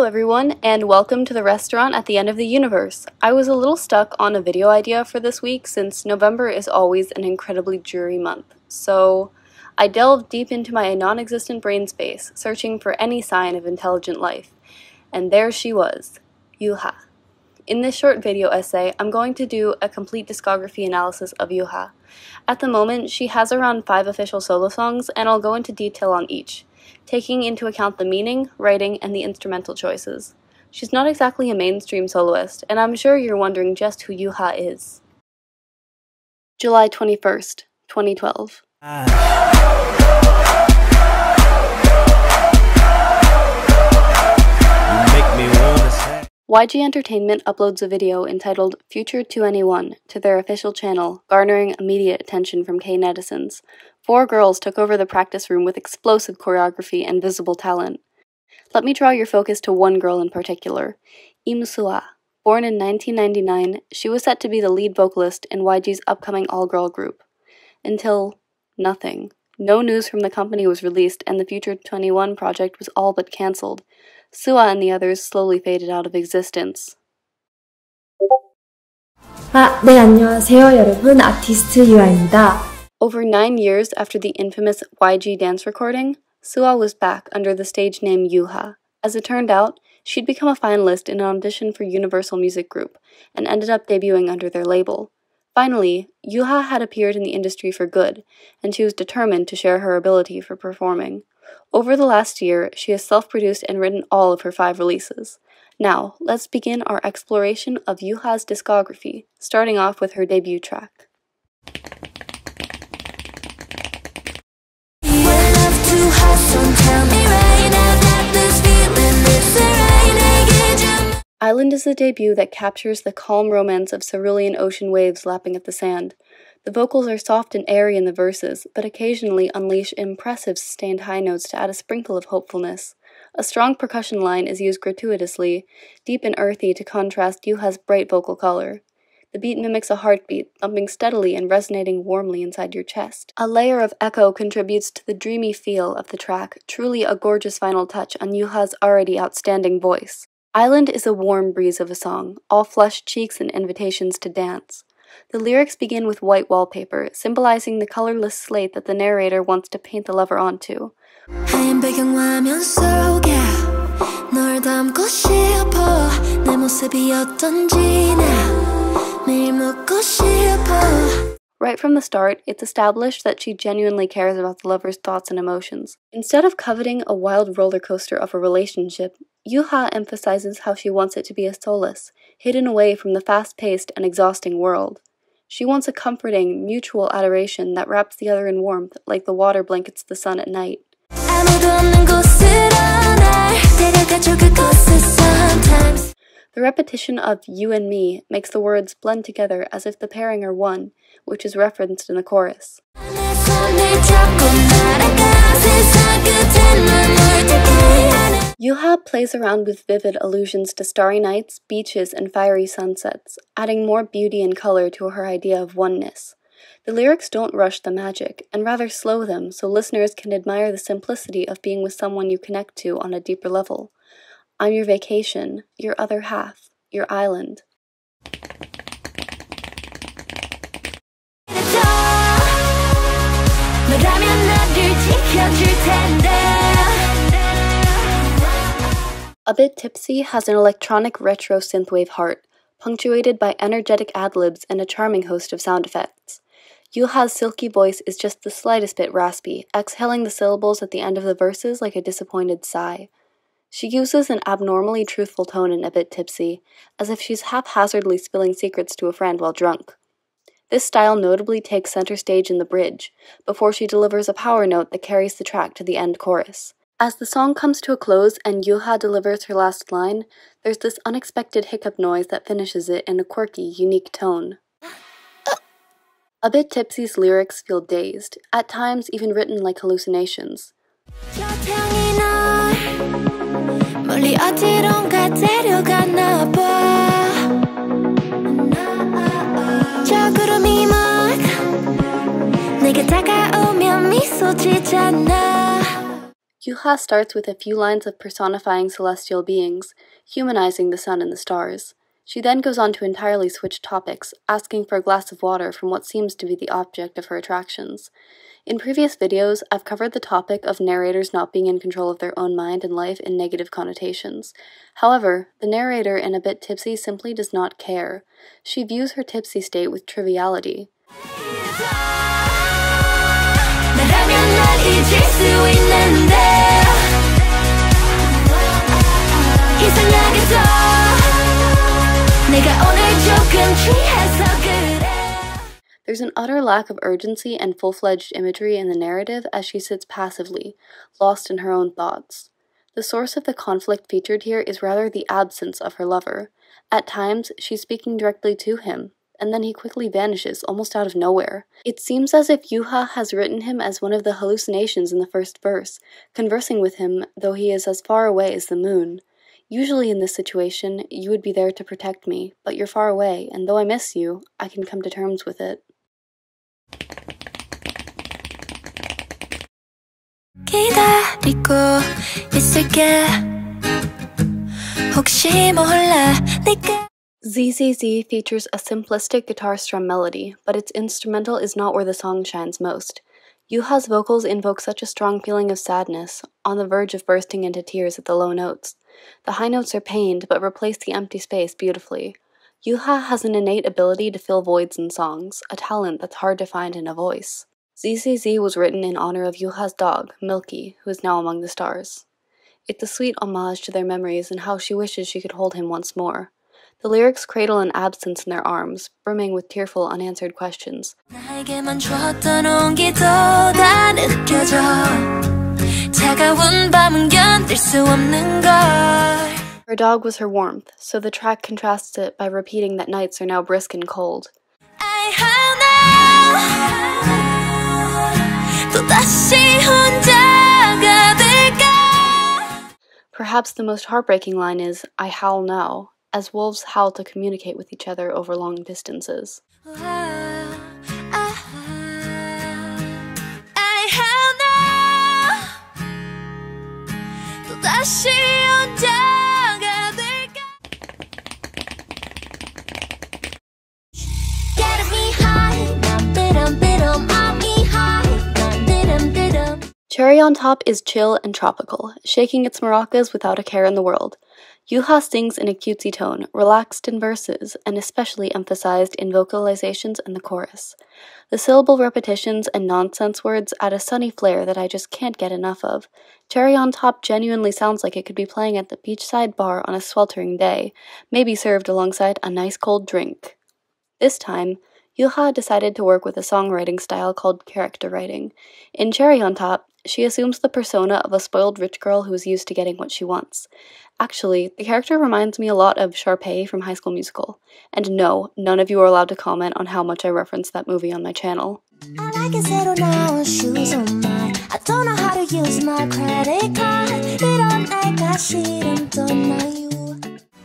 Hello everyone, and welcome to the restaurant at the end of the universe. I was a little stuck on a video idea for this week since November is always an incredibly dreary month. So I delved deep into my non-existent brain space, searching for any sign of intelligent life. And there she was, YOUHA. In this short video essay, I'm going to do a complete discography analysis of YOUHA. At the moment, she has around 5 official solo songs, and I'll go into detail on each, taking into account the meaning, writing, and the instrumental choices. She's not exactly a mainstream soloist, and I'm sure you're wondering just who YOUHA is. July 21st, 2012. YG Entertainment uploads a video entitled Future to Anyone to their official channel, garnering immediate attention from K-netizens. 4 girls took over the practice room with explosive choreography and visible talent. Let me draw your focus to one girl in particular, Im-sua. Born in 1999, she was set to be the lead vocalist in YG's upcoming all-girl group. Until nothing. No news from the company was released, and the Future 21 project was all but cancelled. Sua and the others slowly faded out of existence. 네, 안녕하세요, 여러분. 아티스트 유아입니다. Over 9 years after the infamous YG dance recording, Sua was back under the stage name YOUHA. As it turned out, she'd become a finalist in an audition for Universal Music Group, and ended up debuting under their label. Finally, YOUHA had appeared in the industry for good, and she was determined to share her ability for performing. Over the last year, she has self-produced and written all of her 5 releases. Now, let's begin our exploration of YOUHA's discography, starting off with her debut track. Island is a debut that captures the calm romance of cerulean ocean waves lapping at the sand. The vocals are soft and airy in the verses, but occasionally unleash impressive sustained high notes to add a sprinkle of hopefulness. A strong percussion line is used gratuitously, deep and earthy to contrast YOUHA's bright vocal color. The beat mimics a heartbeat, thumping steadily and resonating warmly inside your chest. A layer of echo contributes to the dreamy feel of the track, truly a gorgeous final touch on YOUHA's already outstanding voice. Island is a warm breeze of a song, all flushed cheeks and invitations to dance. The lyrics begin with white wallpaper, symbolizing the colorless slate that the narrator wants to paint the lover onto. Right from the start, it's established that she genuinely cares about the lover's thoughts and emotions. Instead of coveting a wild roller coaster of a relationship, YOUHA emphasizes how she wants it to be a solace, hidden away from the fast-paced and exhausting world. She wants a comforting, mutual adoration that wraps the other in warmth, like the water blankets the sun at night. The repetition of "you and me" makes the words blend together as if the pairing are one, which is referenced in the chorus. YOUHA plays around with vivid allusions to starry nights, beaches, and fiery sunsets, adding more beauty and color to her idea of oneness. The lyrics don't rush the magic, and rather slow them so listeners can admire the simplicity of being with someone you connect to on a deeper level. I'm your vacation, your other half, your island. Abittipsy has an electronic retro synthwave heart, punctuated by energetic ad-libs and a charming host of sound effects. YOUHA's silky voice is just the slightest bit raspy, exhaling the syllables at the end of the verses like a disappointed sigh. She uses an abnormally truthful tone in Abittipsy, as if she's haphazardly spilling secrets to a friend while drunk. This style notably takes center stage in the bridge, before she delivers a power note that carries the track to the end chorus. As the song comes to a close and YOUHA delivers her last line, there's this unexpected hiccup noise that finishes it in a quirky, unique tone. Abittipsy's lyrics feel dazed, at times even written like hallucinations. YOUHA starts with a few lines of personifying celestial beings, humanizing the sun and the stars. She then goes on to entirely switch topics, asking for a glass of water from what seems to be the object of her attractions. In previous videos, I've covered the topic of narrators not being in control of their own mind and life in negative connotations. However, the narrator in Abittipsy simply does not care. She views her tipsy state with triviality. There's an utter lack of urgency and full-fledged imagery in the narrative as she sits passively, lost in her own thoughts. The source of the conflict featured here is rather the absence of her lover. At times, she's speaking directly to him, and then he quickly vanishes, almost out of nowhere. It seems as if YOUHA has written him as one of the hallucinations in the first verse, conversing with him though he is as far away as the moon. Usually in this situation, you would be there to protect me, but you're far away, and though I miss you, I can come to terms with it. 기다리고 있을게 혹시 몰라 내가 ZZZ features a simplistic guitar strum melody, but its instrumental is not where the song shines most. YOUHA's vocals invoke such a strong feeling of sadness, on the verge of bursting into tears at the low notes. The high notes are pained, but replace the empty space beautifully. YOUHA has an innate ability to fill voids in songs, a talent that's hard to find in a voice. ZZZ was written in honor of YOUHA's dog, Milky, who is now among the stars. It's a sweet homage to their memories and how she wishes she could hold him once more. The lyrics cradle an absence in their arms, brimming with tearful unanswered questions. 나에게만 주었던 온기도 다 느껴져 차가운 밤은 견딜 수 없는 걸. Her dog was her warmth, so the track contrasts it by repeating that nights are now brisk and cold. Perhaps the most heartbreaking line is, I howl now, as wolves howl to communicate with each other over long distances. Cherry on Top is chill and tropical, shaking its maracas without a care in the world. YOUHA sings in a cutesy tone, relaxed in verses, and especially emphasized in vocalizations and the chorus. The syllable repetitions and nonsense words add a sunny flair that I just can't get enough of. Cherry on Top genuinely sounds like it could be playing at the beachside bar on a sweltering day, maybe served alongside a nice cold drink. This time, YOUHA decided to work with a songwriting style called character writing. In Cherry on Top, she assumes the persona of a spoiled rich girl who is used to getting what she wants. Actually, the character reminds me a lot of Sharpay from High School Musical. And no, none of you are allowed to comment on how much I reference that movie on my channel. I like it 새로 나온 shoes on my I don't know how to use my credit card 이런 내가 싫음 떠나요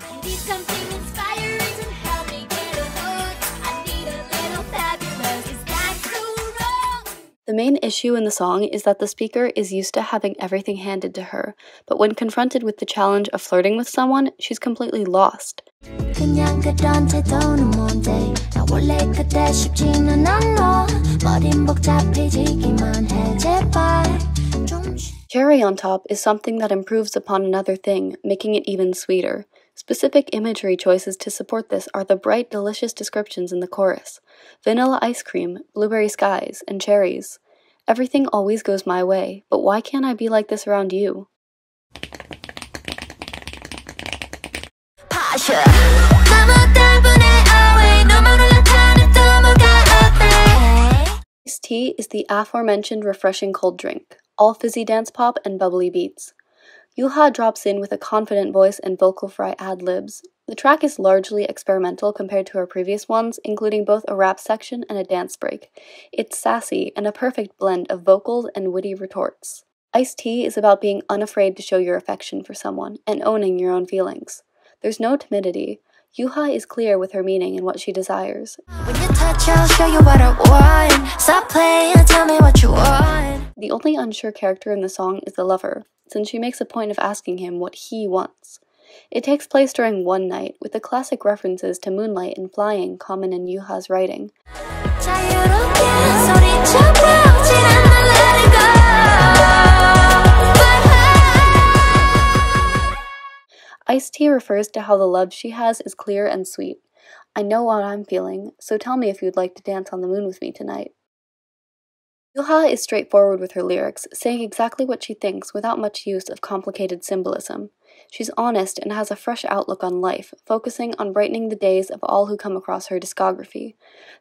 I need something inspiring to help me get a hook I need a little fabulous Is that so wrong? The main issue in the song is that the speaker is used to having everything handed to her, but when confronted with the challenge of flirting with someone, she's completely lost. 그냥 그런 태도는 뭔데 나 원래 그때 쉽지는 않아 머린 복잡해지기만 해 제발 좀 Cherry on Top is something that improves upon another thing, making it even sweeter. Specific imagery choices to support this are the bright, delicious descriptions in the chorus. Vanilla ice cream, blueberry skies, and cherries. Everything always goes my way, but why can't I be like this around you? Iced tea is the aforementioned refreshing cold drink, all fizzy dance pop and bubbly beats. YOUHA drops in with a confident voice and vocal fry ad-libs. The track is largely experimental compared to her previous ones, including both a rap section and a dance break. It's sassy and a perfect blend of vocals and witty retorts. Iced tea is about being unafraid to show your affection for someone and owning your own feelings. There's no timidity. YOUHA is clear with her meaning and what she desires. When you touch, I'll show you what I want. Stop playing and tell me what you want. The only unsure character in the song is the lover, since she makes a point of asking him what he wants. It takes place during one night, with the classic references to moonlight and flying common in YOUHA's writing. Iced tea refers to how the love she has is clear and sweet. I know what I'm feeling, so tell me if you'd like to dance on the moon with me tonight. YOUHA is straightforward with her lyrics, saying exactly what she thinks without much use of complicated symbolism. She's honest and has a fresh outlook on life, focusing on brightening the days of all who come across her discography.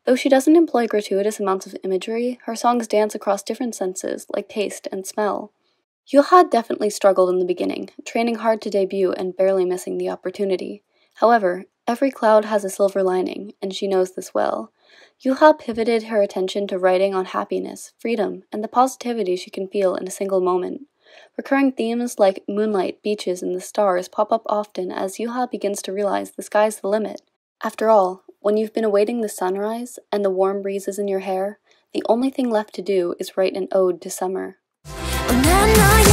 Though she doesn't employ gratuitous amounts of imagery, her songs dance across different senses, like taste and smell. YOUHA definitely struggled in the beginning, training hard to debut and barely missing the opportunity. However, every cloud has a silver lining, and she knows this well. YOUHA pivoted her attention to writing on happiness, freedom, and the positivity she can feel in a single moment. Recurring themes like moonlight, beaches, and the stars pop up often as YOUHA begins to realize the sky's the limit. After all, when you've been awaiting the sunrise and the warm breezes in your hair, the only thing left to do is write an ode to summer. When I know